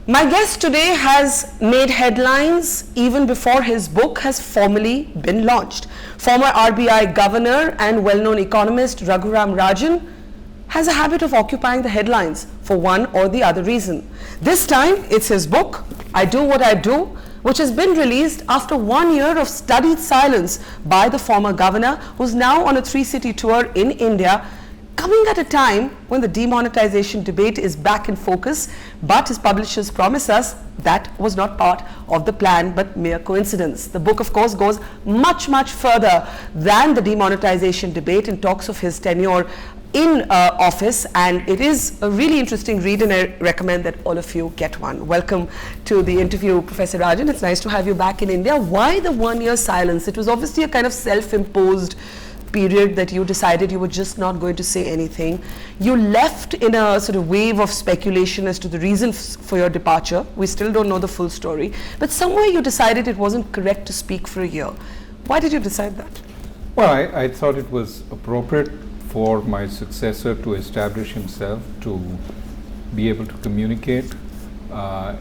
My guest today has made headlines even before his book has formally been launched. Former RBI governor and well-known economist Raghuram Rajan has a habit of occupying the headlines for one or the other reason. This time it's his book, I Do What I Do, which has been released after 1 year of studied silence by the former governor, who's now on a 3-city tour in India, coming at a time when the demonetization debate is back in focus, but his publishers promise us that was not part of the plan but mere coincidence. The book, of course, goes much further than the demonetization debate and talks of his tenure in office, and it is a really interesting read, and I recommend that all of you get one. Welcome to the interview, Professor Rajan. It's nice to have you back in India. Why the 1 year silence? It was obviously a kind of self-imposed period that you decided you were just not going to say anything. You left in a sort of wave of speculation as to the reason for your departure. We still don't know the full story, but somewhere you decided it wasn't correct to speak for a year. Why did you decide that? Well, I thought it was appropriate for my successor to establish himself, to be able to communicate.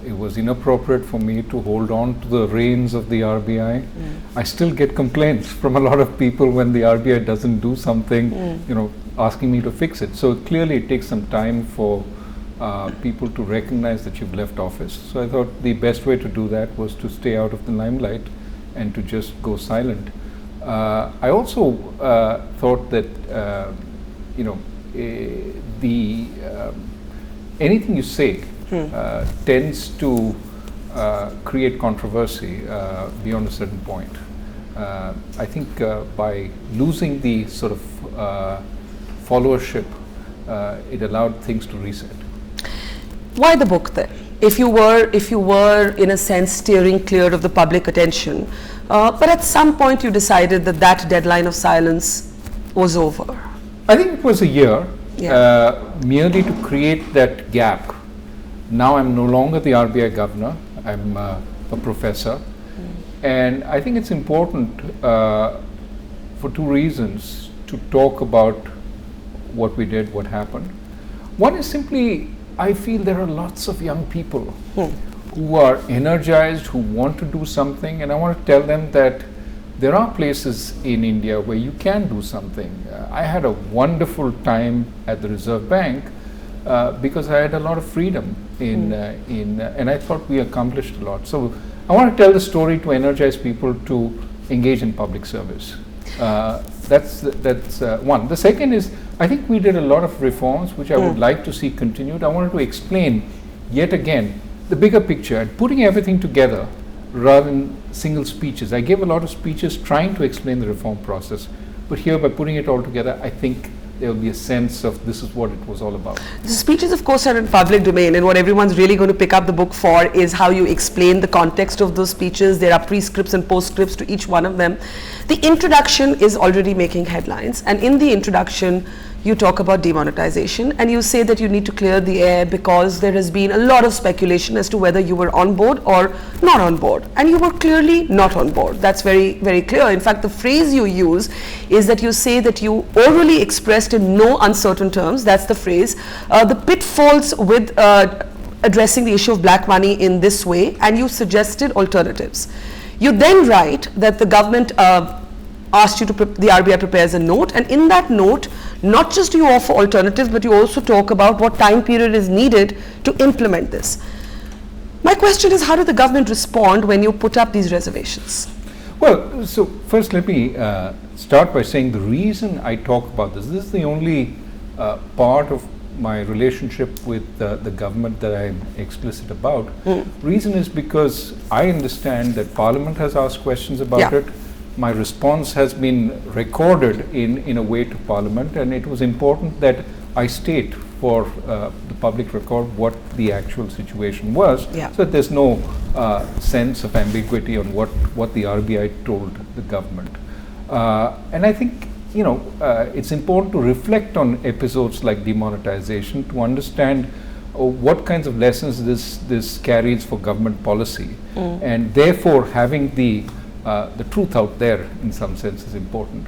It was inappropriate for me to hold on to the reins of the RBI. I still get complaints from a lot of people when the RBI doesn't do something, asking me to fix it. So clearly it takes some time for people to recognize that you've left office. So I thought the best way to do that was to stay out of the limelight and to just go silent. I also thought that anything you say tends to create controversy beyond a certain point. I think by losing the sort of followership, it allowed things to reset. Why the book then? If you were in a sense steering clear of the public attention, but at some point you decided that deadline of silence was over. I think it was a year, merely to create that gap. Now I'm no longer the RBI governor, I'm a professor, and I think it's important for two reasons to talk about what we did, what happened. One is simply, I feel there are lots of young people who are energized, who want to do something, and I want to tell them that there are places in India where you can do something. I had a wonderful time at the Reserve Bank because I had a lot of freedom and I thought we accomplished a lot. So I want to tell the story to energize people to engage in public service. That's one. The second is, I think we did a lot of reforms which I would like to see continued. I wanted to explain yet again the bigger picture and putting everything together rather than single speeches. I gave a lot of speeches trying to explain the reform process, but here by putting it all together, I think there will be a sense of this is what it was all about. The speeches, of course, are in public domain, and what everyone's really going to pick up the book for is how you explain the context of those speeches. There are prescripts and postscripts to each one of them. The introduction is already making headlines, and in the introduction you talk about demonetization, and you say that you need to clear the air because there has been a lot of speculation as to whether you were on board or not on board, and you were clearly not on board. That's very clear. In fact, the phrase you use is that you say that you orally expressed in no uncertain terms, that's the phrase, the pitfalls with addressing the issue of black money in this way, and you suggested alternatives. You then write that the government asked you to, the RBI prepares a note, and in that note, not just do you offer alternatives, but you also talk about what time period is needed to implement this. My question is, how did the government respond when you put up these reservations? Well, so first let me start by saying the reason I talk about this is the only part of my relationship with the government that I'm explicit about. Reason is because I understand that Parliament has asked questions about it. My response has been recorded in a way to Parliament, and it was important that I state for the public record what the actual situation was, so that there's no sense of ambiguity on what the RBI told the government. And I think it's important to reflect on episodes like demonetization to understand what kinds of lessons this carries for government policy, and therefore having the truth out there in some sense is important.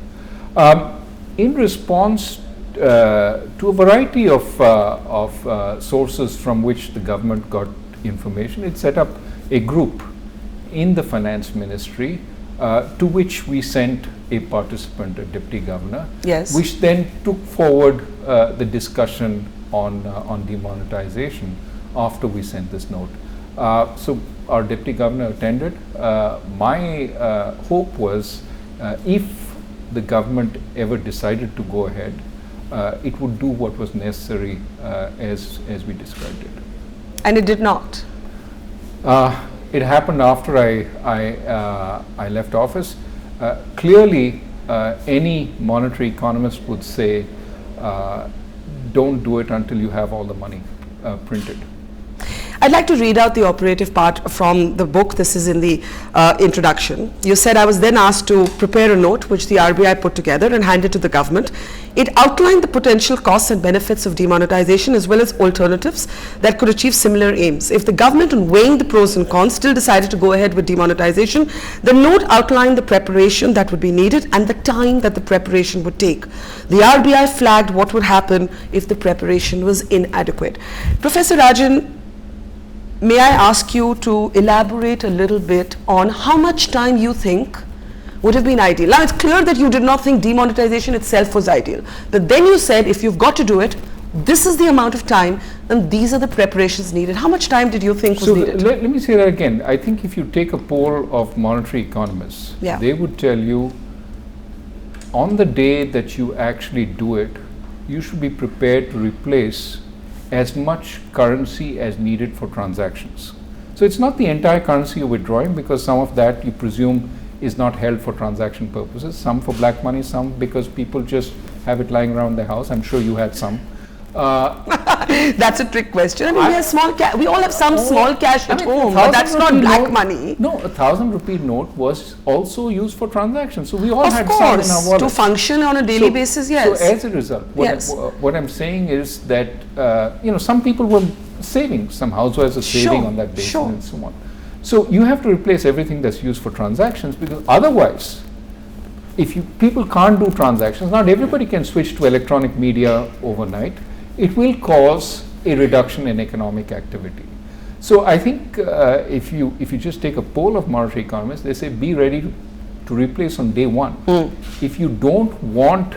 In response to a variety of sources from which the government got information. It set up a group in the finance ministry to which we sent a participant, a deputy governor, yes, which then took forward the discussion on demonetization after we sent this note. So our deputy governor attended. My hope was if the government ever decided to go ahead, it would do what was necessary as we described it. And it did not? It happened after I left office. Clearly, any monetary economist would say, don't do it until you have all the money printed. I'd like to read out the operative part from the book. This is in the introduction. You said, I was then asked to prepare a note which the RBI put together and handed to the government. It outlined the potential costs and benefits of demonetization as well as alternatives that could achieve similar aims. If the government, on weighing the pros and cons, still decided to go ahead with demonetization, the note outlined the preparation that would be needed and the time that the preparation would take. The RBI flagged what would happen if the preparation was inadequate. Professor Rajan, may I ask you to elaborate a little bit on how much time you think would have been ideal? Now, it's clear that you did not think demonetization itself was ideal. But then you said, if you've got to do it, this is the amount of time and these are the preparations needed. How much time did you think was needed? Let me say that again. I think if you take a poll of monetary economists, they would tell you on the day that you actually do it, you should be prepared to replace as much currency as needed for transactions. So it's not the entire currency you're withdrawing, because some of that you presume is not held for transaction purposes, some for black money, some because people just have it lying around their house. I'm sure you had some. That's a trick question. I mean, we have small cash. We all have some small cash at home, but that's not black money. No, 1,000 rupee note was also used for transactions. So we all had course, some in our wallet. To function on a daily basis, yes. So as a result, what I'm saying is that some people were saving, some housewives are saving on that basis and so on. So you have to replace everything that's used for transactions, because otherwise, if people can't do transactions, not everybody can switch to electronic media overnight. It will cause a reduction in economic activity. So I think if you just take a poll of monetary economists, they say be ready to replace on day one. If you don't want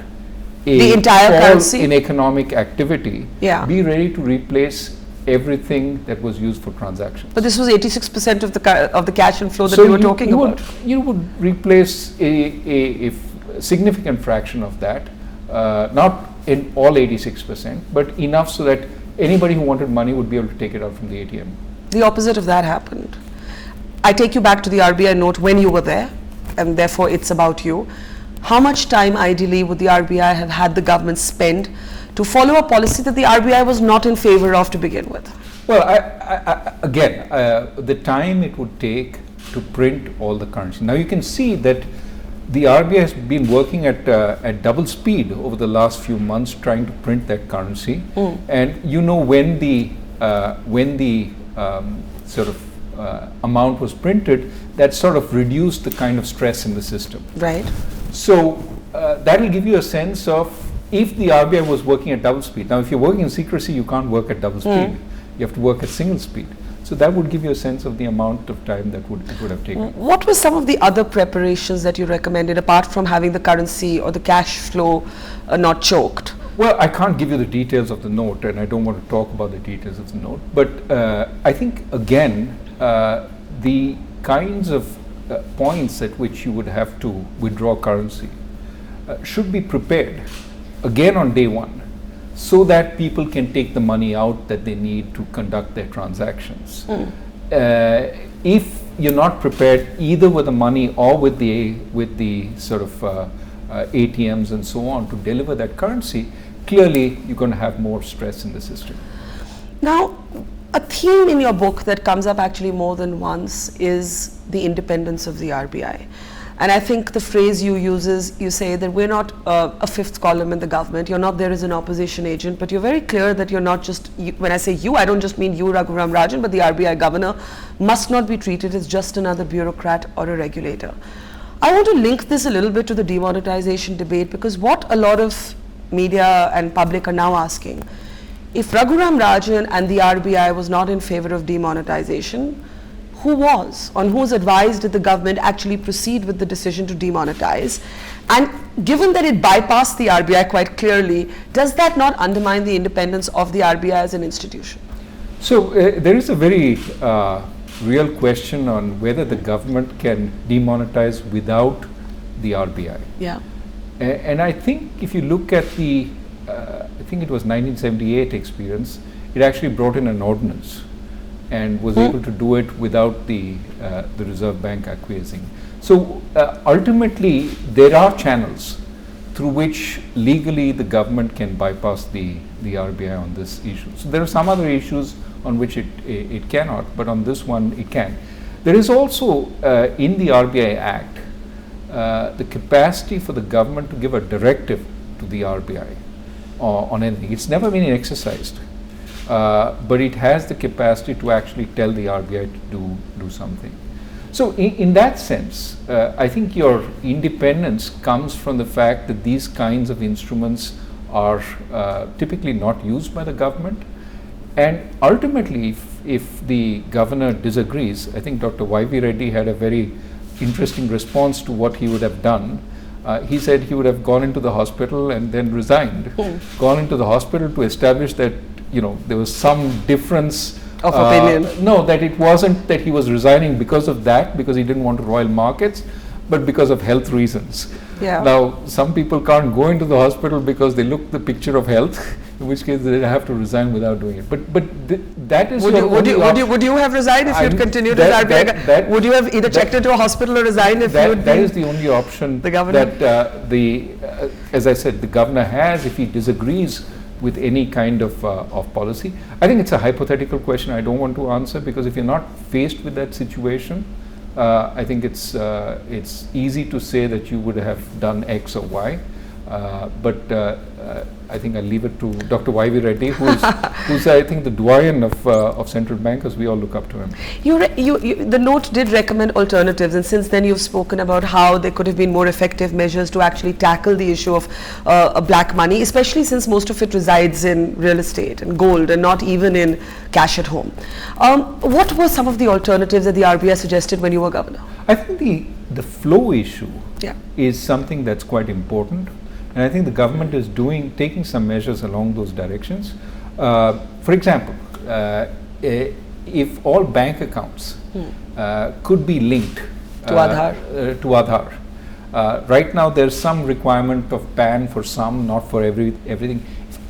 the entire fall currency in economic activity, be ready to replace everything that was used for transactions. But this was 86% of the cash inflow that we were talking about. You would replace a significant fraction of that, not in all 86%, but enough so that anybody who wanted money would be able to take it out from the ATM. The opposite of that happened. I take you back to the RBI note when you were there, and therefore it's about you. How much time ideally would the RBI have had the government spend to follow a policy that the RBI was not in favor of to begin with? Well, again, the time it would take to print all the currency. Now you can see that the RBI has been working at double speed over the last few months trying to print that currency. And when the amount was printed, that sort of reduced the kind of stress in the system. Right. So that will give you a sense of if the RBI was working at double speed. Now if you're working in secrecy, you can't work at double speed. You have to work at single speed. So that would give you a sense of the amount of time that it would have taken. What were some of the other preparations that you recommended apart from having the currency or the cash flow not choked? Well, I can't give you the details of the note, and I don't want to talk about the details of the note. But I think, again, the kinds of points at which you would have to withdraw currency should be prepared, again on day one, so that people can take the money out that they need to conduct their transactions. If you're not prepared either with the money or with the sort of ATMs and so on to deliver that currency, clearly you're going to have more stress in the system. Now, a theme in your book that comes up actually more than once is the independence of the RBI. And I think the phrase you use is, you say that we're not a fifth column in the government, you're not there as an opposition agent, but you're very clear that you're not just, when I say you, I don't just mean you, Raghuram Rajan, but the RBI governor must not be treated as just another bureaucrat or a regulator. I want to link this a little bit to the demonetization debate, because what a lot of media and public are now asking if Raghuram Rajan and the RBI was not in favor of demonetization, who was? On whose advice did the government actually proceed with the decision to demonetize? And given that it bypassed the RBI quite clearly, does that not undermine the independence of the RBI as an institution? So there is a very real question on whether the government can demonetize without the RBI. Yeah. And I think if you look at the, I think it was 1978 experience, it actually brought in an ordinance and was able to do it without the Reserve Bank acquiescing. So ultimately, there are channels through which legally the government can bypass the RBI on this issue. So there are some other issues on which it cannot, but on this one it can. There is also in the RBI Act the capacity for the government to give a directive to the RBI on anything. It's never been exercised, but it has the capacity to actually tell the RBI to do something. So in that sense, I think your independence comes from the fact that these kinds of instruments are typically not used by the government. And ultimately, if the governor disagrees, I think Dr. Y.V. Reddy had a very interesting response to what he would have done. He said he would have gone into the hospital and then resigned, gone into the hospital to establish that, you know, there was some difference of opinion. No, that it wasn't that he was resigning because of that, because he didn't want to roil markets, but because of health reasons. Yeah. Now, some people can't go into the hospital because they look the picture of health, in which case they have to resign without doing it. But that is would you have resigned if you'd continued as RBI? Would you have either checked into a hospisptal or resigned if you would? That is the only option the governor? That as I said, the governor has if he disagrees with any kind of policy. I think it's a hypothetical question I don't want to answer, because if you're not faced with that situation, I think it's easy to say that you would have done X or Y, but I think I'll leave it to Dr. Y.V. Reddy, who's I think the doyen of central bankers. We all look up to him. The note did recommend alternatives, and since then you've spoken about how there could have been more effective measures to actually tackle the issue of black money, especially since most of it resides in real estate and gold and not even in cash at home. What were some of the alternatives that the RBI suggested when you were governor? I think the flow issue is something that's quite important. And I think the government is taking some measures along those directions. For example, if all bank accounts could be linked to Aadhaar. Right now there's some requirement of PAN for some, not for everything.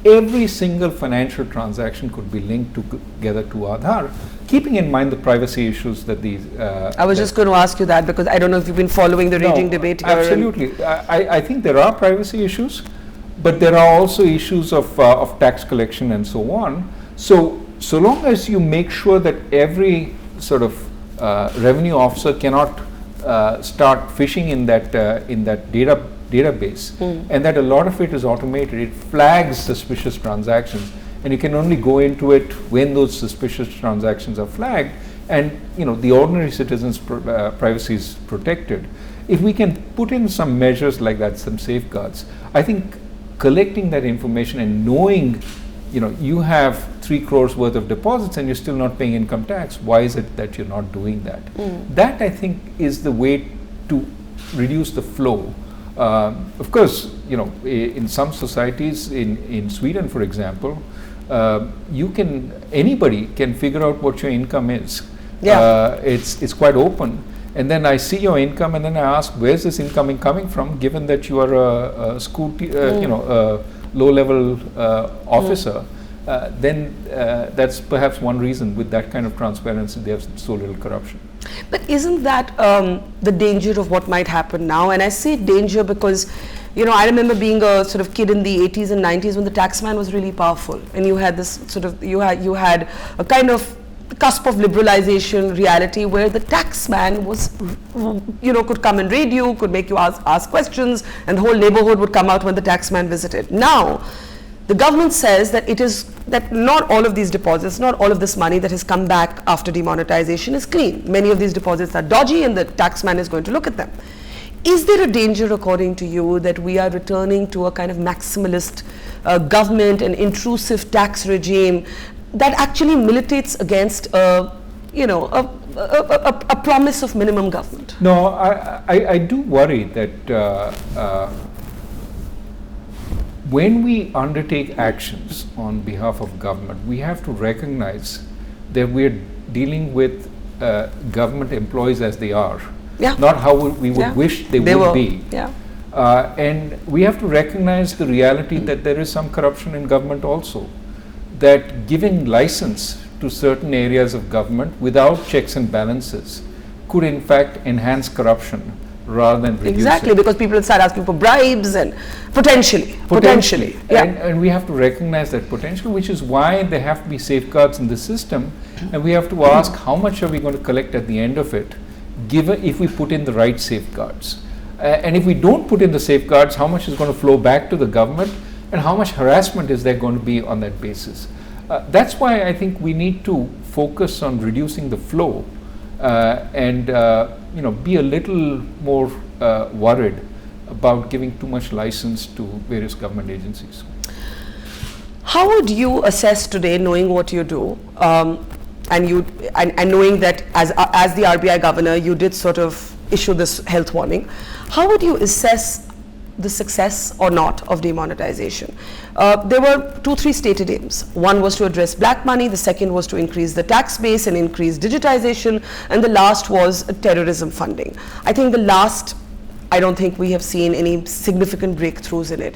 Every single financial transaction could be linked together to Aadhaar, keeping in mind the privacy issues that these... I was just going to ask you that, because I don't know if you've been following the raging debate here. Absolutely. I think there are privacy issues, but there are also issues of tax collection and so on. So long as you make sure that every sort of revenue officer cannot start fishing in that database, and that a lot of it is automated, it flags suspicious transactions, and you can only go into it when those suspicious transactions are flagged, and the ordinary citizen's privacy is protected. If we can put in some measures like that, some safeguards, I think collecting that information and knowing, you have 3 crores worth of deposits and you're still not paying income tax, why is it that you're not doing that? That, I think, is the way to reduce the flow. Of course, in some societies, in Sweden, for example, anybody can figure out what your income is. It's quite open, and then I see your income, and then I ask, where's this income coming from? Given that you are a school, low-level officer, then that's perhaps one reason. With that kind of transparency, there's so little corruption. But isn't that the danger of what might happen now? And I say danger because, I remember being a sort of kid in the 80s and 90s when the taxman was really powerful, and you had this sort of, you had a kind of cusp of liberalization reality where the taxman was, could come and raid you, could make you ask questions, and the whole neighborhood would come out when the taxman visited. Now, the government says that that not all of these deposits, not all of this money that has come back after demonetization is clean. Many of these deposits are dodgy, and the taxman is going to look at them. Is there a danger, according to you, that we are returning to a kind of maximalist government and intrusive tax regime that actually militates against a promise of minimum government? No, I do worry that when we undertake actions on behalf of government, we have to recognize that we're dealing with government employees as they are, not how we would wish they would be. And we have to recognize the reality that there is some corruption in government also, that giving license to certain areas of government without checks and balances could in fact enhance corruption rather than reduce Exactly, it. because people start asking for bribes and potentially. And we have to recognize that potential, which is why there have to be safeguards in the system, and we have to ask how much are we going to collect at the end of it, given if we put in the right safeguards. And if we don't put in the safeguards, how much is going to flow back to the government, and how much harassment is there going to be on that basis. That's why I think we need to focus on reducing the flow and be a little more worried about giving too much license to various government agencies. How would you assess today, knowing what you do, and knowing that as the RBI governor, you did sort of issue this health warning? How would you assess the success or not of demonetization? There were 2-3 stated aims. One was to address black money, the second was to increase the tax base and increase digitization, and the last was terrorism funding. I think the last, I don't think we have seen any significant breakthroughs in it.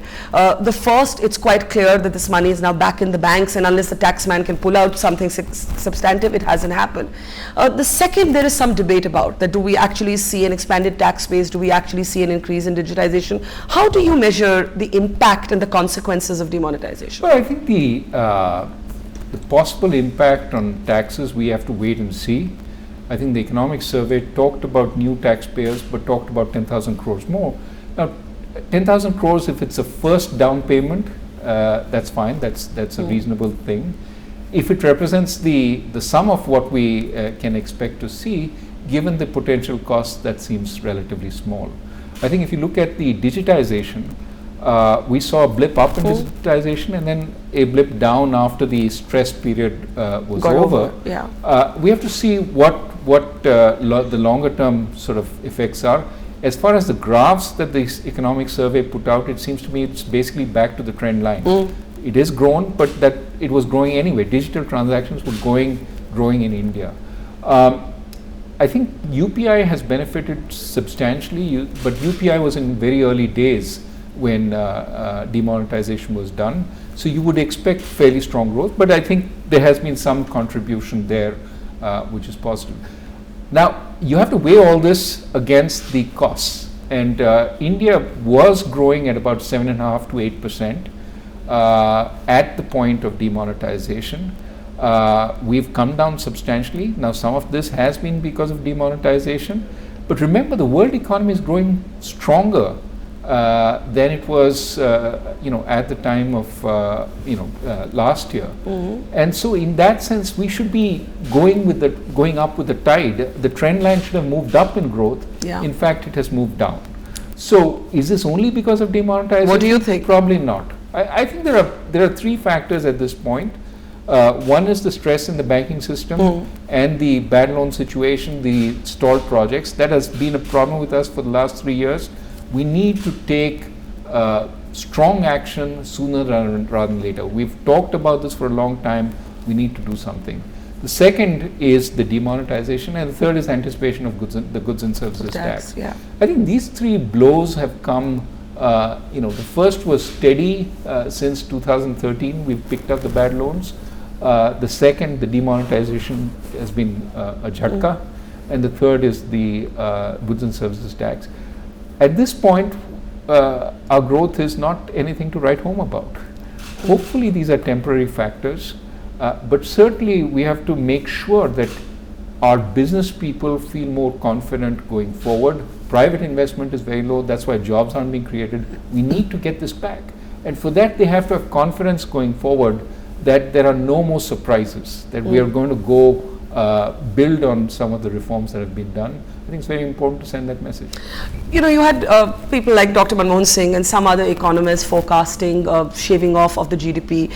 The first, it's quite clear that this money is now back in the banks, and unless the taxman can pull out something substantive, it hasn't happened. The second, there is some debate about that. Do we actually see an expanded tax base? Do we actually see an increase in digitization? How do you measure the impact and the consequences of demonetization? Well, I think the possible impact on taxes, we have to wait and see. I think the economic survey talked about new taxpayers, but talked about 10,000 crores more. Now, 10,000 crores, if it's a first down payment, that's fine. That's a reasonable thing. If it represents the sum of what we can expect to see, given the potential costs, that seems relatively small. I think if you look at the digitization, we saw a blip up in digitization and then a blip down after the stress period was over. We have to see what the longer term sort of effects are. As far as the graphs that the economic survey put out, it seems to me it's basically back to the trend line. It is grown, but that it was growing anyway. Digital transactions were growing in India. I think UPI has benefited substantially, but UPI was in very early days when demonetization was done. So you would expect fairly strong growth, but I think there has been some contribution there, which is positive. Now, you have to weigh all this against the costs. And India was growing at about 7.5% to 8% at the point of demonetization. We've come down substantially. Now, some of this has been because of demonetization. But remember, the world economy is growing stronger than it was, at the time of, last year. And so, in that sense, we should be going up with the tide. The trend line should have moved up in growth. In fact, it has moved down. So, is this only because of demonetization? What do you think? Probably not. I think there are 3 factors at this point. One is the stress in the banking system and the bad loan situation, the stalled projects. That has been a problem with us for the last 3 years. We need to take strong action sooner rather than later. We've talked about this for a long time. We need to do something. The second is the demonetization, and the third is anticipation of the goods and services tax. I think these 3 blows have come. The first was steady since 2013. We've picked up the bad loans. The second, the demonetization, has been a jhatka, and the third is the goods and services tax. At this point, our growth is not anything to write home about. Hopefully, these are temporary factors, but certainly we have to make sure that our business people feel more confident going forward. Private investment is very low. That's why jobs aren't being created. We need to get this back, and for that, they have to have confidence going forward that there are no more surprises, that we are going to go build on some of the reforms that have been done. I think it's very important to send that message. You know, you had people like Dr. Manmohan Singh and some other economists forecasting shaving off of the GDP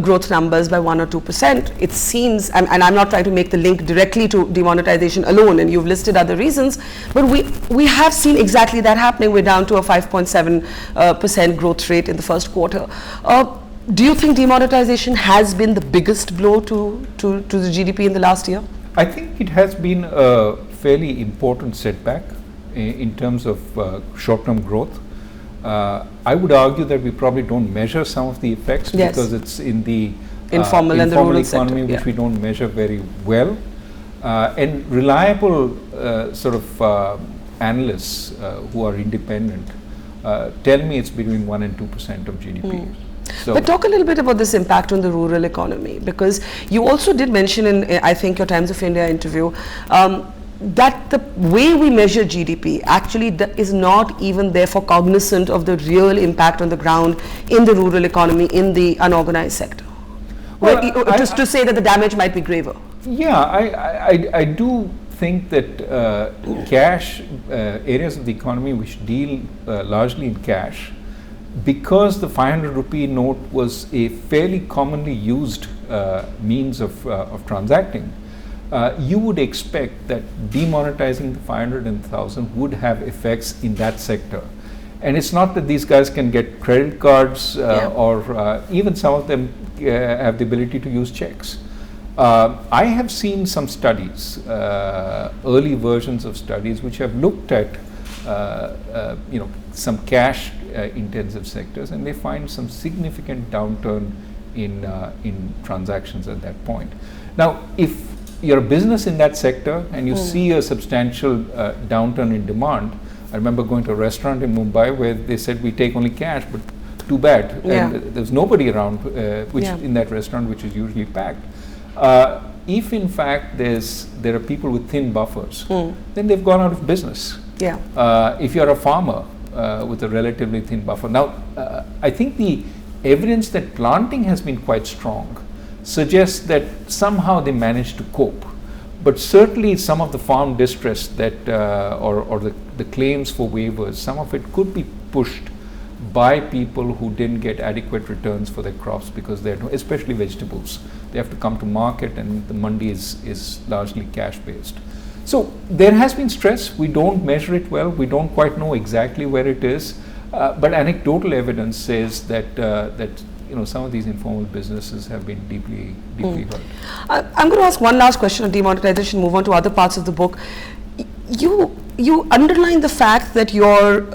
growth numbers by 1 or 2%. It seems, and I'm not trying to make the link directly to demonetization alone, and you've listed other reasons, but we have seen exactly that happening. We're down to a 5.7% growth rate in the first quarter. Do you think demonetization has been the biggest blow to the GDP in the last year? I think it has been a fairly important setback in terms of short-term growth. I would argue that we probably don't measure some of the effects because it's in the informal and the rural economy, sector, which we don't measure very well. And reliable analysts who are independent tell me it's between 1 and 2% of GDP. So but talk a little bit about this impact on the rural economy, because you also did mention in, I think, your Times of India interview, that the way we measure GDP actually is not even therefore cognizant of the real impact on the ground in the rural economy, in the unorganized sector. Well, just to say that the damage might be graver. Yeah, I do think that cash, areas of the economy which deal largely in cash, because the 500 rupee note was a fairly commonly used means of transacting, you would expect that demonetizing the 500 and 1000 would have effects in that sector. And it's not that these guys can get credit cards or even some of them have the ability to use checks. I have seen some studies, early versions of studies, which have looked at some cash intensive sectors, and they find some significant downturn in transactions at that point. Now, if you're a business in that sector and you see a substantial downturn in demand, I remember going to a restaurant in Mumbai where they said we take only cash, but too bad. And there's nobody around in that restaurant, which is usually packed. If in fact there are people with thin buffers, then they've gone out of business. If you're a farmer with a relatively thin buffer. Now, I think the evidence that planting has been quite strong suggests that somehow they managed to cope. But certainly some of the farm distress that or the claims for waivers, some of it could be pushed by people who didn't get adequate returns for their crops because they're, especially vegetables, they have to come to market and the mandi is largely cash based. So there has been stress. We don't measure it well. We don't quite know exactly where it is, but anecdotal evidence says that some of these informal businesses have been deeply hurt. I'm going to ask one last question on demonetization, move on to other parts of the book. You underline the fact that your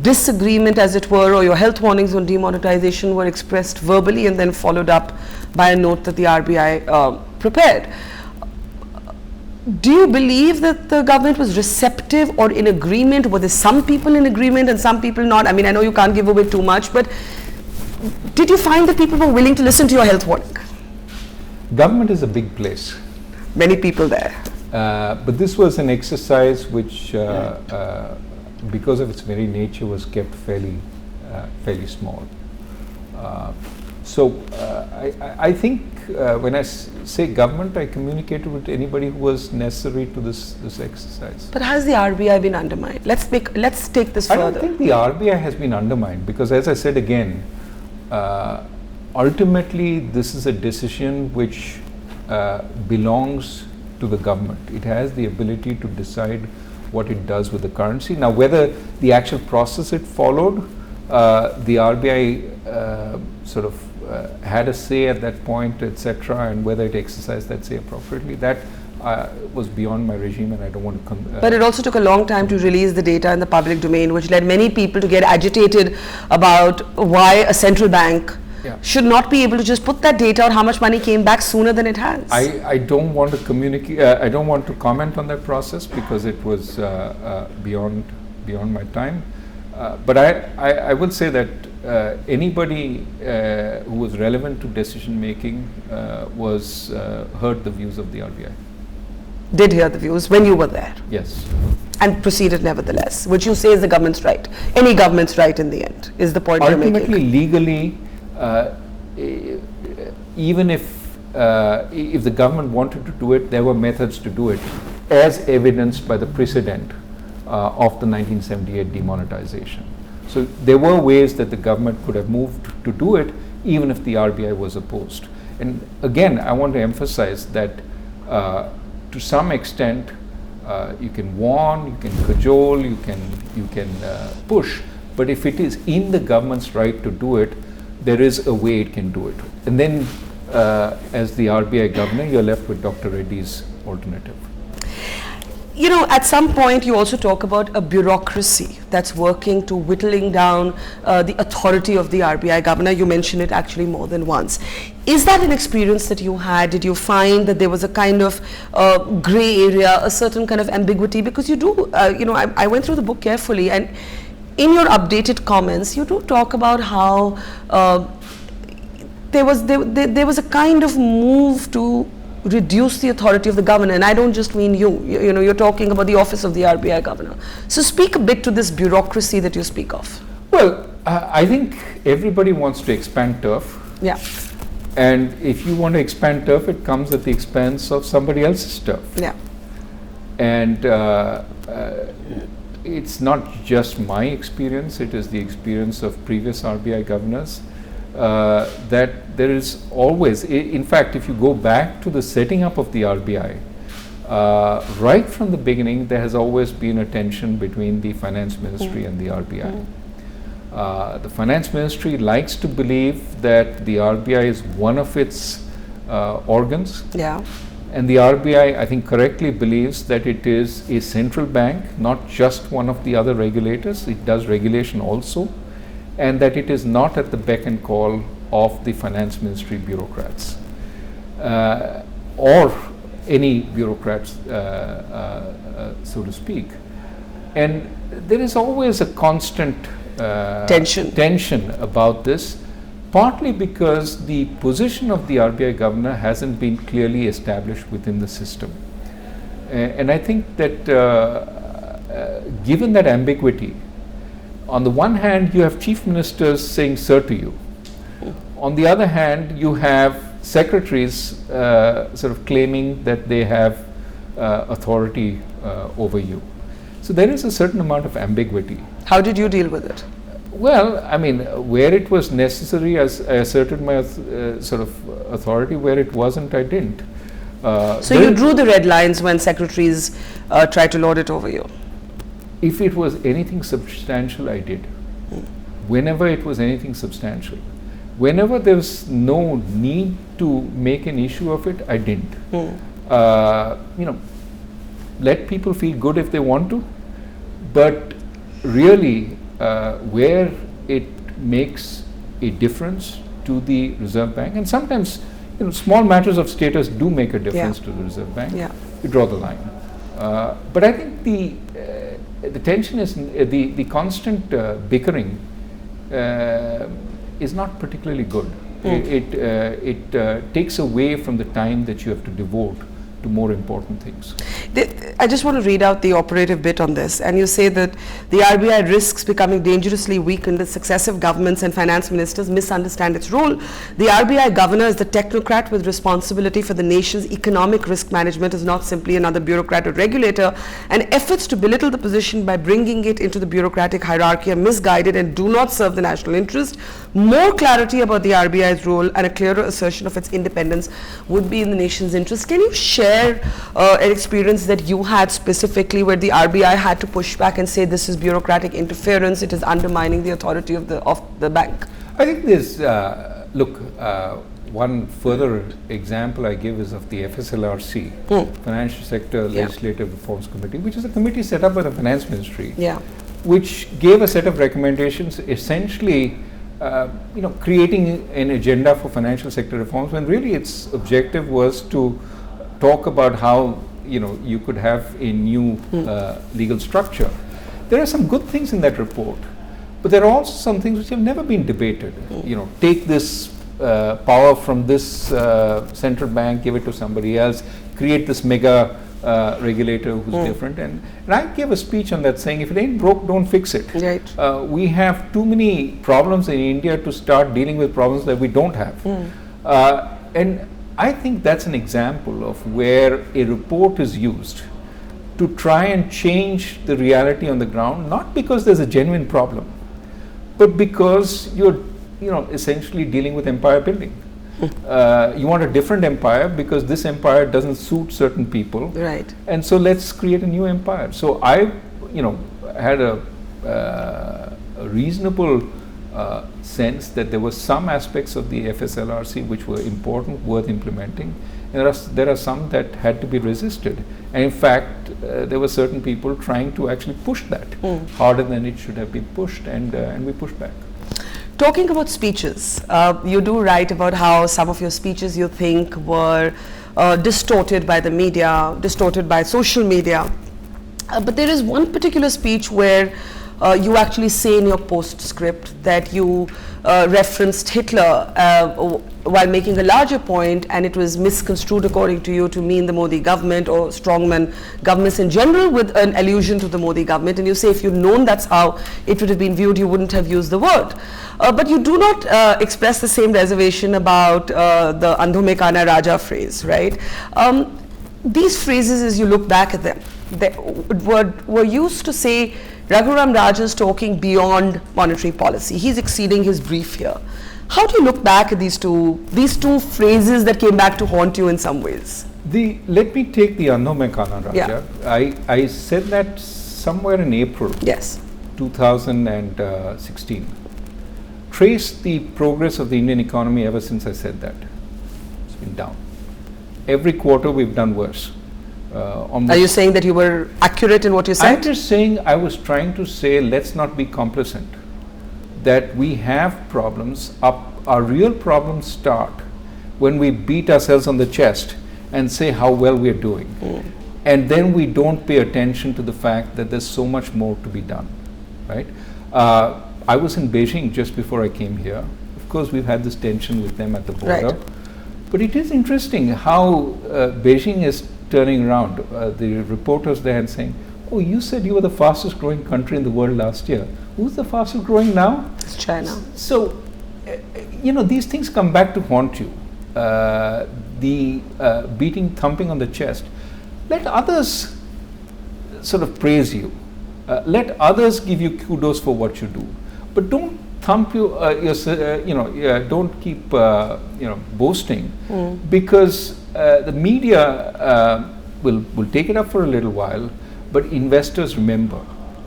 disagreement, as it were, or your health warnings on demonetization were expressed verbally and then followed up by a note that the RBI prepared. Do you believe that the government was receptive or in agreement? Were there some people in agreement and some people not? I mean, I know you can't give away too much, but did you find that people were willing to listen to your health warning? Government is a big place. Many people there. But this was an exercise which, because of its very nature, was kept fairly small. I think when I say government, I communicated with anybody who was necessary to this exercise. But has the RBI been undermined? Let's take this further. I don't think the RBI has been undermined because, as I said again, ultimately this is a decision which belongs to the government. It has the ability to decide what it does with the currency. Now, whether the actual process it followed, the RBI had a say at that point, etc., and whether it exercised that say appropriately, that was beyond my regime, and I don't want to but it also took a long time to release the data in the public domain, which led many people to get agitated about why a central bank should not be able to just put that data on how much money came back sooner than it has. I don't want to communicate. I don't want to comment on that process because it was beyond my time. But I will say that anybody who was relevant to decision making heard the views of the RBI. Did hear the views when you were there? Yes. And proceeded nevertheless, which you say is the government's right. Any government's right in the end is the point you're making. Ultimately, legally, even if if the government wanted to do it, there were methods to do it, as evidenced by the precedent of the 1978 demonetization. So there were ways that the government could have moved to do it, even if the RBI was opposed. And again, I want to emphasize that to some extent, you can warn, you can cajole, you can push, but if it is in the government's right to do it, there is a way it can do it. And then, as the RBI governor, you're left with Dr. Reddy's alternative. You know, at some point you also talk about a bureaucracy that's working to whittling down the authority of the RBI governor. You mentioned it actually more than once. Is that an experience that you had? Did you find that there was a kind of gray area, a certain kind of ambiguity? Because you do, you know, I went through the book carefully, and in your updated comments, you do talk about how there was a kind of move to reduce the authority of the governor, and I don't just mean you know, you're talking about the office of the RBI governor. So speak a bit to this bureaucracy that you speak of. Well, I think everybody wants to expand turf. Yeah. And if you want to expand turf, it comes at the expense of somebody else's turf. Yeah. And it's not just my experience, it is the experience of previous RBI governors. That there is always, in fact, if you go back to the setting up of the RBI, right from the beginning, there has always been a tension between the finance ministry and the RBI. The finance ministry likes to believe that the RBI is one of its organs. Yeah. And the RBI, I think, correctly believes that it is a central bank, not just one of the other regulators. It does regulation also. And that it is not at the beck and call of the finance ministry bureaucrats or any bureaucrats, so to speak. And there is always a constant tension about this, partly because the position of the RBI governor hasn't been clearly established within the system. And I think that given that ambiguity, on the one hand, you have chief ministers saying sir to you. On the other hand, you have secretaries sort of claiming that they have authority over you. So there is a certain amount of ambiguity. How did you deal with it? Well, I mean, where it was necessary, I asserted my sort of authority. Where it wasn't, I didn't. So you drew the red lines when secretaries tried to lord it over you? If it was anything substantial, I did. Whenever it was anything substantial. Whenever there was no need to make an issue of it, I didn't. You know, let people feel good if they want to, but really where it makes a difference to the Reserve Bank, and sometimes, you know, small matters of status do make a difference to the Reserve Bank, you draw the line. But I think the tension is, the constant bickering is not particularly good. It takes away from the time that you have to devote to more important things. I just want to read out the operative bit on this, and you say that the RBI risks becoming dangerously weakened as successive governments and finance ministers misunderstand its role. The RBI governor is the technocrat with responsibility for the nation's economic risk management, is not simply another bureaucrat or regulator, and efforts to belittle the position by bringing it into the bureaucratic hierarchy are misguided and do not serve the national interest. More clarity about the RBI's role and a clearer assertion of its independence would be in the nation's interest. Can you share an experience that you had specifically where the RBI had to push back and say this is bureaucratic interference, it is undermining the authority of the bank? I think there's, one further example I give is of the FSLRC, Financial Sector Legislative Reforms Committee, which is a committee set up by the Finance Ministry, which gave a set of recommendations essentially creating an agenda for financial sector reforms, when really its objective was to talk about how you could have a new legal structure. There are some good things in that report, but there are also some things which have never been debated. Take this power from this central bank, give it to somebody else, create this mega regulator who's different. And I gave a speech on that saying, if it ain't broke, don't fix it. Right. We have too many problems in India to start dealing with problems that we don't have. And I think that's an example of where a report is used to try and change the reality on the ground, not because there's a genuine problem, but because you're, essentially dealing with empire building. You want a different empire because this empire doesn't suit certain people, right? And so let's create a new empire. So I, had a reasonable sense that there were some aspects of the FSLRC which were important, worth implementing, and there are some that had to be resisted. And in fact, there were certain people trying to actually push that harder than it should have been pushed, and we pushed back. Talking about speeches, you do write about how some of your speeches you think were distorted by the media, distorted by social media. But there is one particular speech where you actually say in your postscript that you referenced Hitler while making a larger point, and it was misconstrued according to you to mean the Modi government or strongman governments in general, with an allusion to the Modi government. And you say if you'd known that's how it would have been viewed, you wouldn't have used the word. But you do not express the same reservation about the Andho mein Kana Raja phrase, right? These phrases, as you look back at them, they were used to say Raghuram Rajan is talking beyond monetary policy. He's exceeding his brief here. How do you look back at these two phrases that came back to haunt you in some ways? Let me take the Andho mein Kana Raja. Yeah. I said that somewhere in April. Yes. 2016. Trace the progress of the Indian economy ever since I said that. It's been down. Every quarter we've done worse. Are you saying that you were accurate in what you said? I'm just saying I was trying to say let's not be complacent. That we have problems. Our real problems start when we beat ourselves on the chest and say how well we're doing. And then we don't pay attention to the fact that there's so much more to be done, right? I was in Beijing just before I came here. Of course, we've had this tension with them at the border. Right. But it is interesting how Beijing is turning around. The reporters there and saying, oh, you said you were the fastest growing country in the world last year. Who's the fastest growing now? It's China. So, these things come back to haunt you. The thumping on the chest. Let others sort of praise you. Let others give you kudos for what you do. But don't thump don't keep boasting, because the media will take it up for a little while, but investors remember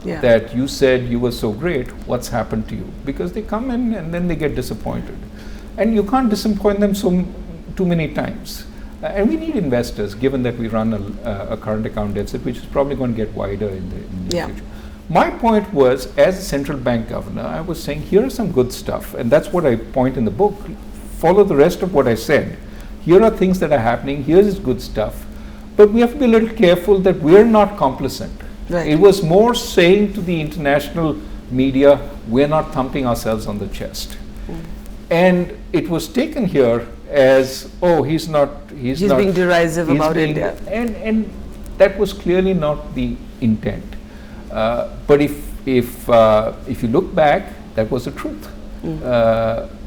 that you said you were so great, what's happened to you? Because they come in and then they get disappointed, and you can't disappoint them too many times. And we need investors, given that we run a current account deficit, which is probably going to get wider in the future. My point was, as a central bank governor, I was saying, here is some good stuff, and that's what I point in the book. Follow the rest of what I said. Here are things that are happening, here is good stuff, but we have to be a little careful that we're not complacent. Right. It was more saying to the international media, we're not thumping ourselves on the chest. And it was taken here as, oh, he's being derisive about India. And that was clearly not the intent. But if you look back, that was the truth.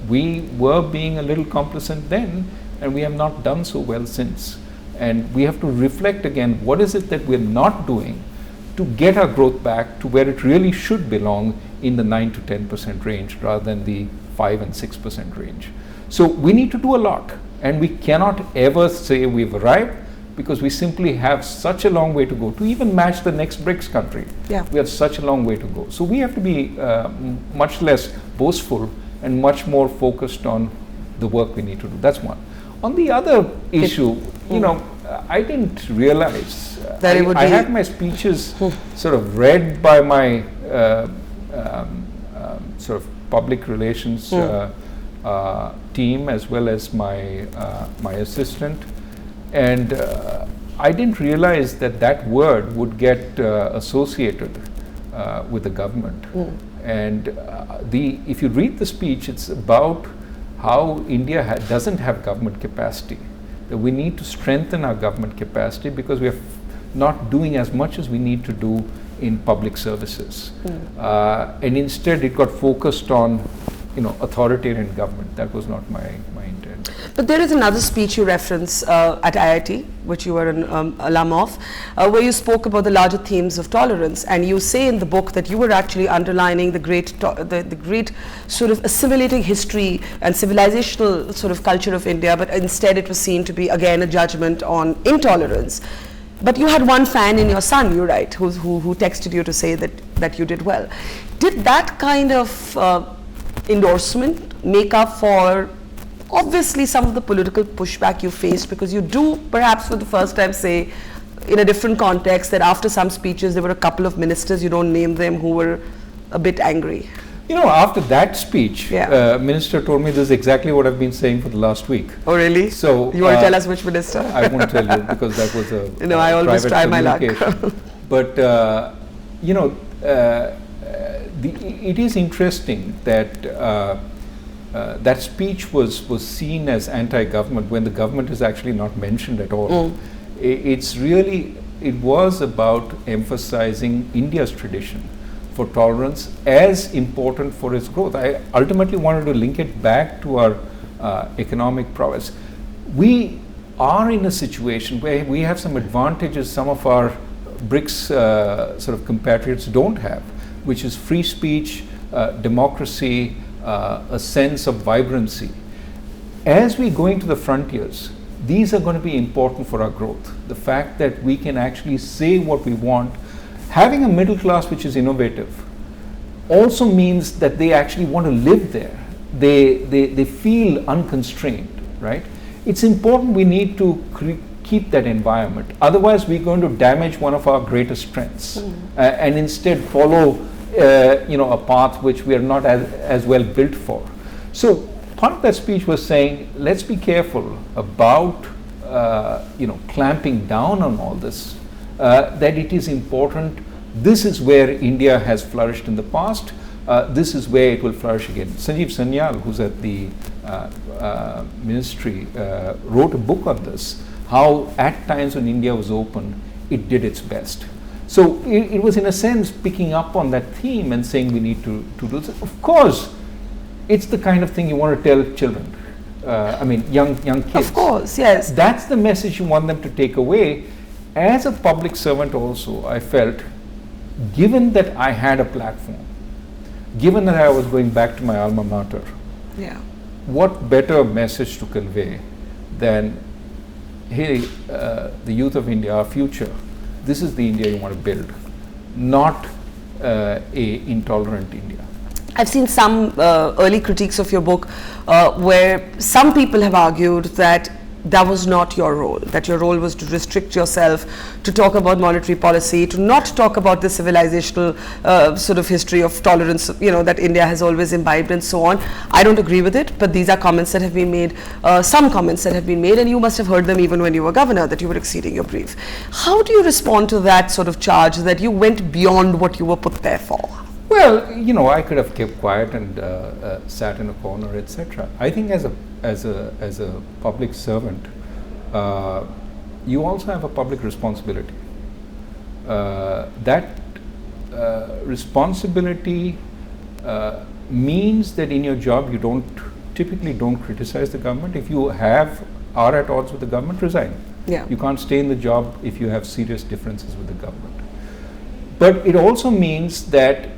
We were being a little complacent then, and we have not done so well since. And we have to reflect again, what is it that we're not doing to get our growth back to where it really should belong, in the 9 to 10% range rather than the 5 and 6% range. So we need to do a lot, and we cannot ever say we've arrived, because we simply have such a long way to go to even match the next BRICS country. We have such a long way to go. So we have to be much less boastful and much more focused on the work we need to do. That's one. On the other issue, I didn't realize that I had my speeches sort of read by my sort of public relations team, as well as my assistant. And I didn't realize that word would get associated with the government. And if you read the speech, it's about how India doesn't have government capacity. That we need to strengthen our government capacity because we are not doing as much as we need to do in public services. And instead it got focused on authoritarian government. That was not my intent. But there is another speech you reference at IIT, which you were an alum of, where you spoke about the larger themes of tolerance, and you say in the book that you were actually underlining the great sort of assimilating history and civilizational sort of culture of India, but instead it was seen to be again a judgment on intolerance. But you had one fan in your son, you write, who texted you to say that you did well. Did that kind of endorsement make up for obviously some of the political pushback you faced, because you do perhaps for the first time say in a different context that after some speeches there were a couple of ministers, you don't name them, who were a bit angry? You know, after that speech, minister told me this is exactly what I've been saying for the last week. Oh really? So you want to tell us which minister? I won't tell you because that was a I always try my luck. But you know, it is interesting that that speech was seen as anti-government when the government is actually not mentioned at all. It was about emphasizing India's tradition for tolerance as important for its growth. I ultimately wanted to link it back to our economic prowess. We are in a situation where we have some advantages some of our BRICS sort of compatriots don't have, which is free speech, democracy, a sense of vibrancy. As we go into the frontiers, these are going to be important for our growth. The fact that we can actually say what we want. Having a middle class which is innovative also means that they actually want to live there. They feel unconstrained, right? It's important we need to keep that environment. Otherwise, we're going to damage one of our greatest strengths and instead follow a path which we are not as well built for. So part of that speech was saying, let's be careful about clamping down on all this. That it is important. This is where India has flourished in the past. This is where it will flourish again. Sanjeev Sanyal, who's at the ministry, wrote a book on this, how at times when India was open, it did its best. So it was in a sense picking up on that theme and saying we need to do this. Of course, it's the kind of thing you want to tell children. Young kids. Of course, yes. That's the message you want them to take away. As a public servant also, I felt, given that I had a platform, given that I was going back to my alma mater, what better message to convey than, hey, the youth of India, our future, this is the India you want to build, not a intolerant India. I've seen some early critiques of your book where some people have argued that that was not your role, that your role was to restrict yourself, to talk about monetary policy, to not talk about the civilizational sort of history of tolerance, that India has always imbibed and so on. I don't agree with it, but these are comments that have been made, some comments that have been made, and you must have heard them even when you were governor, that you were exceeding your brief. How do you respond to that sort of charge that you went beyond what you were put there for? Well, I could have kept quiet and sat in a corner, etc. I think as a public servant, you also have a public responsibility. That responsibility means that in your job you typically don't criticize the government. If you are at odds with the government, resign. You can't stay in the job if you have serious differences with the government. But it also means that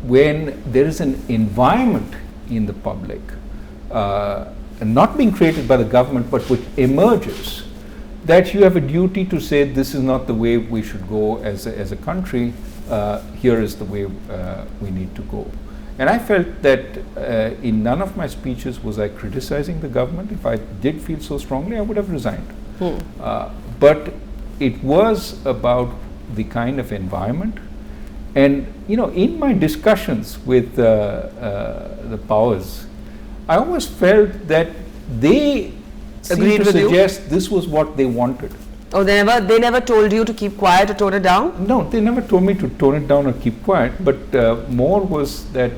when there is an environment in the public, and not being created by the government, but which emerges, that you have a duty to say this is not the way we should go as a country, here is the way we need to go. And I felt that in none of my speeches was I criticizing the government. If I did feel so strongly, I would have resigned. But it was about the kind of environment. And in my discussions with the powers, I always felt that they seemed to suggest this was what they wanted. Oh, they never told you to keep quiet or tone it down? No, they never told me to tone it down or keep quiet, but more was that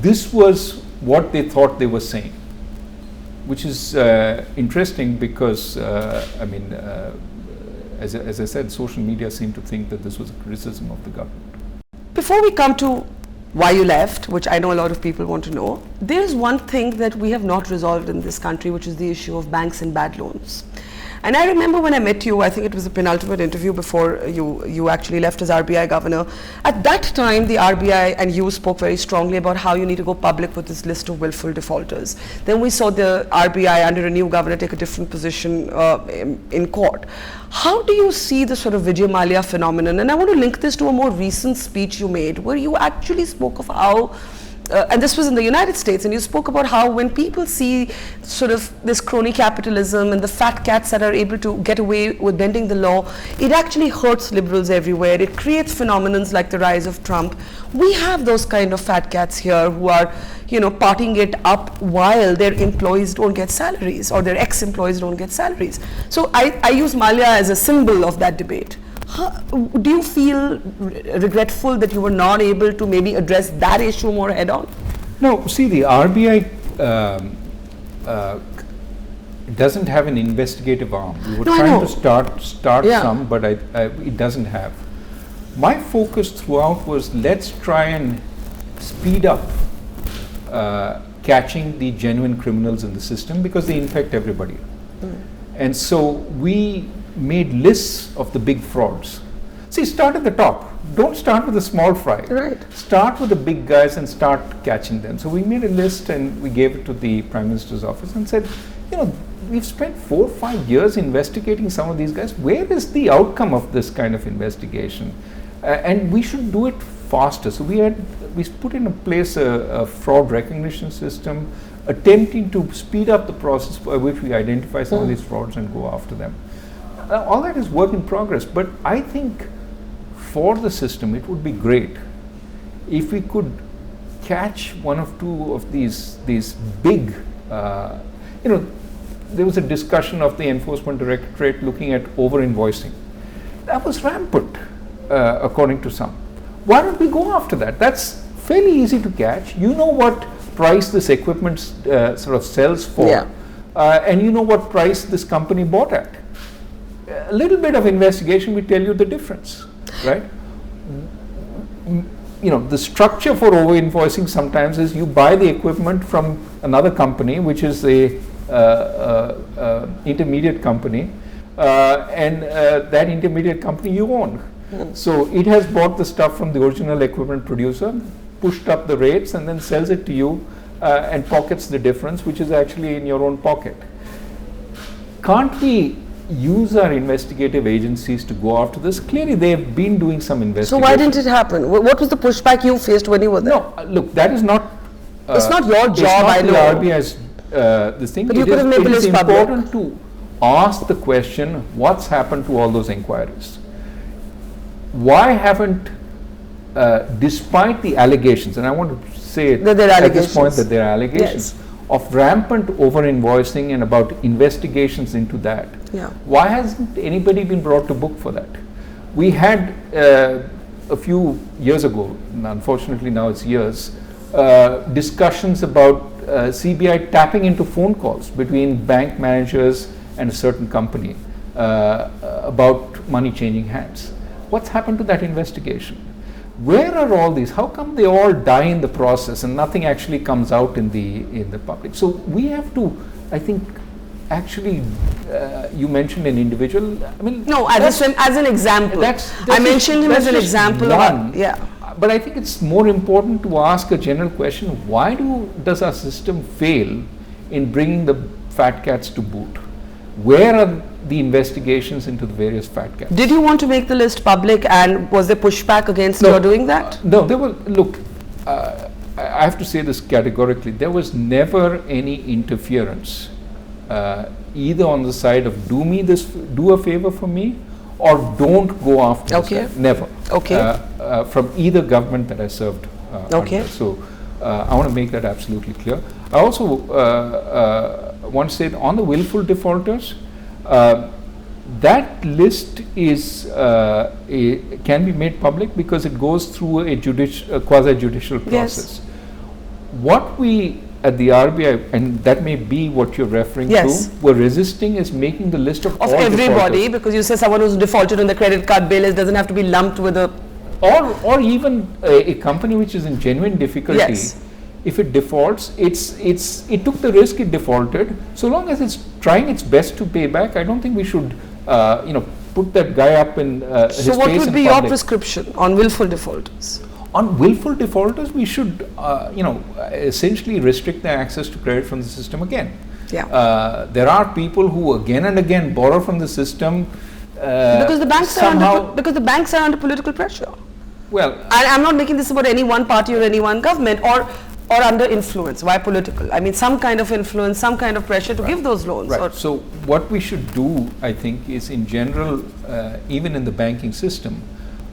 this was what they thought they were saying, which is interesting because, as I said, social media seemed to think that this was a criticism of the government. Before we come to why you left, which I know a lot of people want to know. There's one thing that we have not resolved in this country, which is the issue of banks and bad loans. And I remember when I met you, I think it was the penultimate interview before you actually left as RBI governor. At that time, the RBI and you spoke very strongly about how you need to go public with this list of willful defaulters. Then we saw the RBI under a new governor take a different position in court. How do you see the sort of Vijay Mallya phenomenon? And I want to link this to a more recent speech you made, where you actually spoke of how and this was in the United States, and you spoke about how when people see sort of this crony capitalism and the fat cats that are able to get away with bending the law, it actually hurts liberals everywhere. It creates phenomenons like the rise of Trump. We have those kind of fat cats here who are, partying it up while their employees don't get salaries or their ex-employees don't get salaries. So I use Mallya as a symbol of that debate. Do you feel regretful that you were not able to maybe address that issue more head on? No, see, the RBI doesn't have an investigative arm. We were trying to start some, but it doesn't have. My focus throughout was let's try and speed up catching the genuine criminals in the system because they infect everybody. And so we made lists of the big frauds. See, start at the top. Don't start with the small fry. Right. Start with the big guys and start catching them. So we made a list and we gave it to the Prime Minister's office and said, we've spent 4 or 5 years investigating some of these guys. Where is the outcome of this kind of investigation? And we should do it faster. So we put in place a fraud recognition system, attempting to speed up the process by which we identify some of these frauds and go after them. All that is work in progress, but I think for the system it would be great if we could catch one or two of these big, there was a discussion of the Enforcement Directorate looking at over-invoicing. That was rampant, according to some. Why don't we go after that? That's fairly easy to catch. You know what price this equipment sort of sells for, and you know what price this company bought at. A little bit of investigation will tell you the difference, right? The structure for over-invoicing sometimes is you buy the equipment from another company, which is a intermediate company, and that intermediate company you own. So it has bought the stuff from the original equipment producer, pushed up the rates, and then sells it to you and pockets the difference, which is actually in your own pocket. Can't we use our investigative agencies to go after this? Clearly they have been doing some investigation. So why didn't it happen? What was the pushback you faced when you were there? No, look, that is not it's not your job, I know. It's not the RBI's this thing. But you could have made the list public. It is important to ask the question, what's happened to all those inquiries? Why haven't, despite the allegations, and I want to say at this point that there are allegations of rampant over-invoicing and about investigations into that. Why hasn't anybody been brought to book for that? We had a few years ago, and unfortunately now it's years, discussions about CBI tapping into phone calls between bank managers and a certain company about money changing hands. What's happened to that investigation? Where are all these? How come they all die in the process and nothing actually comes out in the public? So we have to, I think, actually, you mentioned an individual. I mean, no, as an example. I mentioned him as an example. But I think it's more important to ask a general question: why does our system fail in bringing the fat cats to boot? Where are the investigations into the various fat cats? Did you want to make the list public, and was there pushback against your doing that? No, there was. Look, I have to say this categorically. There was never any interference, either on the side of do a favor for me, or don't go after this guy. Never. From either government that I served under. So I want to make that absolutely clear. I also want to say on the willful defaulters, that list is can be made public because it goes through a quasi-judicial process. What we at the RBI, and that may be what you're referring to, we're resisting is making the list of all everybody defaulters. Because you say someone who's defaulted on the credit card bill doesn't have to be lumped with a or even a company which is in genuine difficulty. Yes. If it defaults, it took the risk, it defaulted. So long as it's trying its best to pay back, I don't think we should, put that guy up in his So what face would in be your public. prescription on willful defaulters? On willful defaulters, we should, essentially restrict their access to credit from the system again. Yeah. There are people who again and again borrow from the system. Because the banks somehow, are under political pressure. Well, I'm not making this about any one party or any one government or under influence. Why political? I mean, some kind of influence, some kind of pressure to give those loans. Right. So what we should do, I think, is in general, even in the banking system,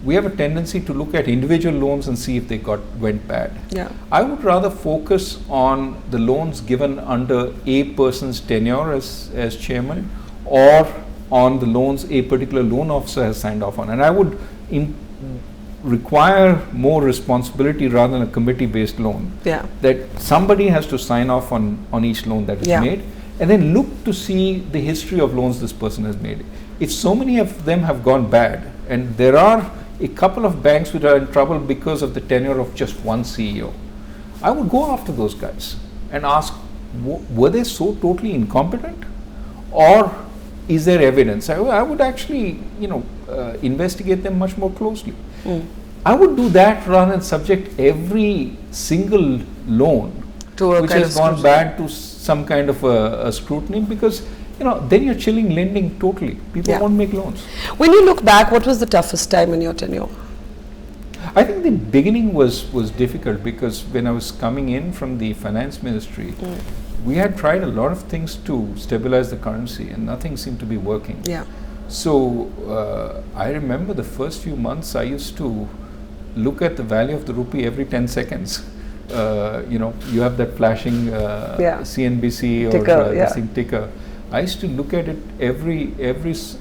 we have a tendency to look at individual loans and see if they went bad. Yeah. I would rather focus on the loans given under a person's tenure as chairman, or on the loans a particular loan officer has signed off on. And I would require more responsibility rather than a committee-based loan. Yeah. That somebody has to sign off on each loan that is made, and then look to see the history of loans this person has made. If so many of them have gone bad, and there are a couple of banks which are in trouble because of the tenure of just one CEO, I would go after those guys and ask, were they so totally incompetent, or is there evidence? I would actually, investigate them much more closely. I would do that rather than subject every single loan which has gone bad to some kind of a scrutiny, because then you're chilling lending totally. People won't make loans. When you look back, what was the toughest time in your tenure? I think the beginning was difficult, because when I was coming in from the finance ministry, we had tried a lot of things to stabilize the currency and nothing seemed to be working. Yeah. So I remember the first few months I used to look at the value of the rupee every 10 seconds. You have that flashing CNBC or this thing ticker. I used to look at it every this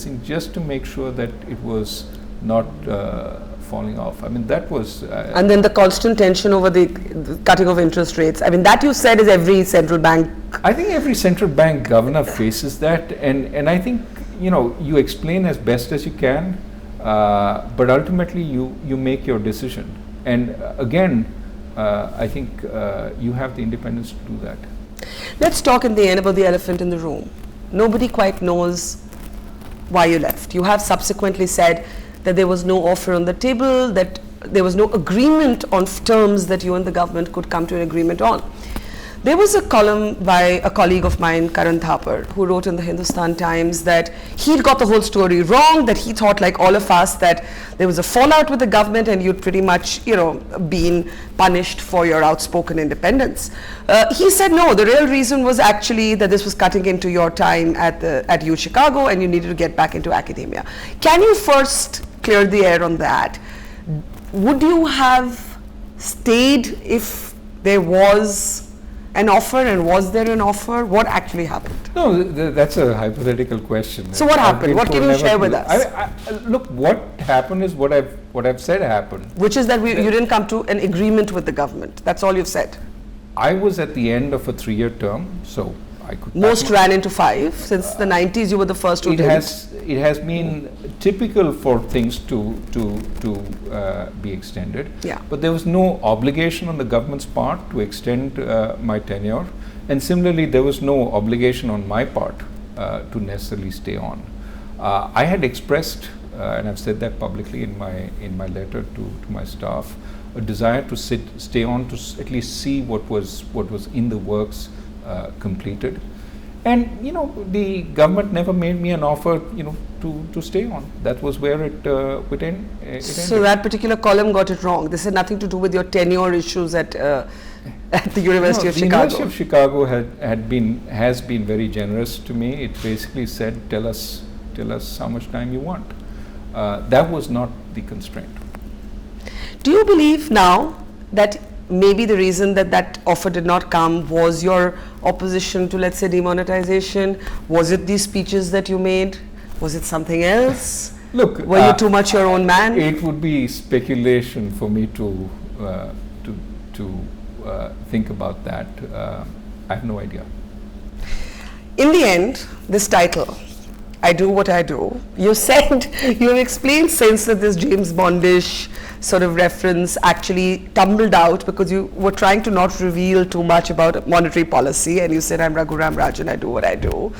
thing, just to make sure that it was not falling off. I mean, that was and then the constant tension over the cutting of interest rates. I mean, that you said is every central bank. I think every central bank governor faces that, and I think you explain as best as you can, but ultimately you make your decision. And again, I think you have the independence to do that. Let's talk in the end about the elephant in the room. Nobody quite knows why you left. You have subsequently said that there was no offer on the table, that there was no agreement on terms that you and the government could come to an agreement on. There was a column by a colleague of mine, Karan Thapar, who wrote in the Hindustan Times that he'd got the whole story wrong, that he thought, like all of us, that there was a fallout with the government and you'd pretty much, been punished for your outspoken independence. He said no, the real reason was actually that this was cutting into your time at U Chicago and you needed to get back into academia. Can you first clear the air on that? Would you have stayed if there was an offer, and was there an offer? What actually happened? No, that's a hypothetical question. So what happened? What can you share with us? Look, what happened is what I've said happened. Which is that you didn't come to an agreement with the government. That's all you've said. I was at the end of a 3-year term, so I could. Most ran into 5. Since the 90s, you were the first who did. It has been typical for things to be extended. Yeah. But there was no obligation on the government's part to extend my tenure, and similarly, there was no obligation on my part to necessarily stay on. I had expressed, and I've said that publicly in my letter to my staff, a desire to stay on to at least see what was in the works completed. And the government never made me an offer to stay on. That was where it ended. So that particular column got it wrong. This had nothing to do with your tenure issues at the University of Chicago. The University of Chicago has been very generous to me. It basically said, tell us how much time you want. That was not the constraint. Do you believe now that maybe the reason that offer did not come was your opposition to, let's say, demonetization? Was it these speeches that you made? Was it something else? Look, were you too much your own man? It would be speculation for me to think about that. I have no idea. In the end, this title, I do what I do. You said, you have explained since that this James Bondish sort of reference actually tumbled out because you were trying to not reveal too much about monetary policy, and you said, I'm Raghuram Rajan, I do what I do.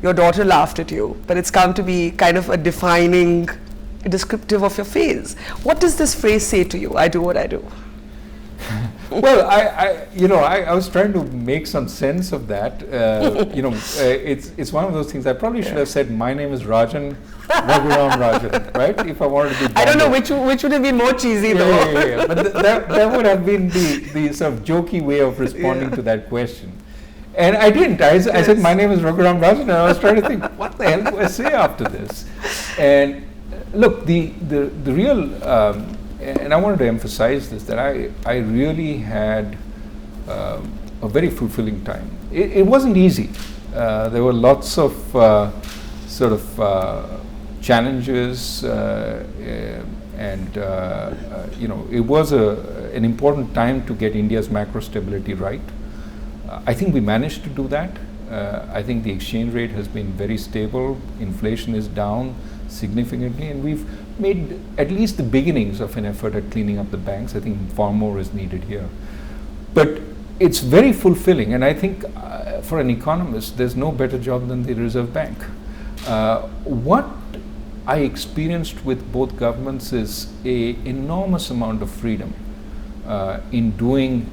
Your daughter laughed at you, but it's come to be kind of a defining, descriptive of your phase. What does this phrase say to you, I do what I do? Well, I was trying to make some sense of that. It's one of those things. I probably should have said, my name is Rajan, Raghuram Rajan, right? If I wanted to be I don't know which would have been more cheesy though. Yeah. But that would have been the sort of jokey way of responding to that question. And I didn't. I said, my name is Raghuram Rajan, and I was trying to think, what the hell do I say after this? And look, the real... and I wanted to emphasize this, that I really had a very fulfilling time. It wasn't easy. There were lots of challenges, and it was an important time to get India's macro stability right. I think we managed to do that. I think the exchange rate has been very stable. Inflation is down significantly, and we've made at least the beginnings of an effort at cleaning up the banks. I think far more is needed here. But it's very fulfilling, and I think for an economist, there's no better job than the Reserve Bank. What I experienced with both governments is an enormous amount of freedom in doing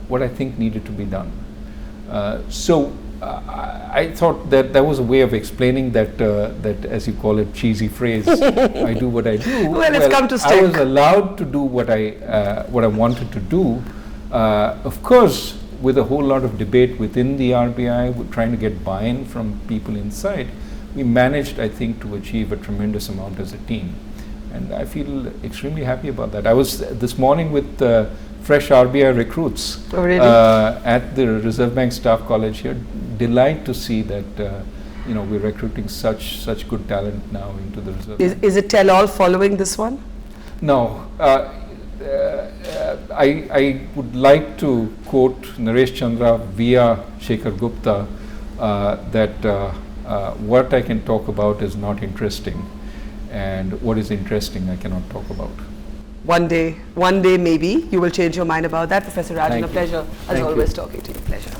what I think needed to be done. I thought that was a way of explaining that, as you call it, cheesy phrase, I do what I do. Well, it's come to stick. I was allowed to do what I wanted to do. Of course, with a whole lot of debate within the RBI, we're trying to get buy-in from people inside. We managed, I think, to achieve a tremendous amount as a team. And I feel extremely happy about that. I was this morning with fresh RBI recruits at the Reserve Bank Staff College here. Delight to see that we're recruiting such good talent now into the Reserve Bank. Is it tell-all following this one? No. I would like to quote Naresh Chandra via Shekhar Gupta that what I can talk about is not interesting, and what is interesting I cannot talk about. One day maybe you will change your mind about that. Professor Rajan, a pleasure as always talking to you. Pleasure.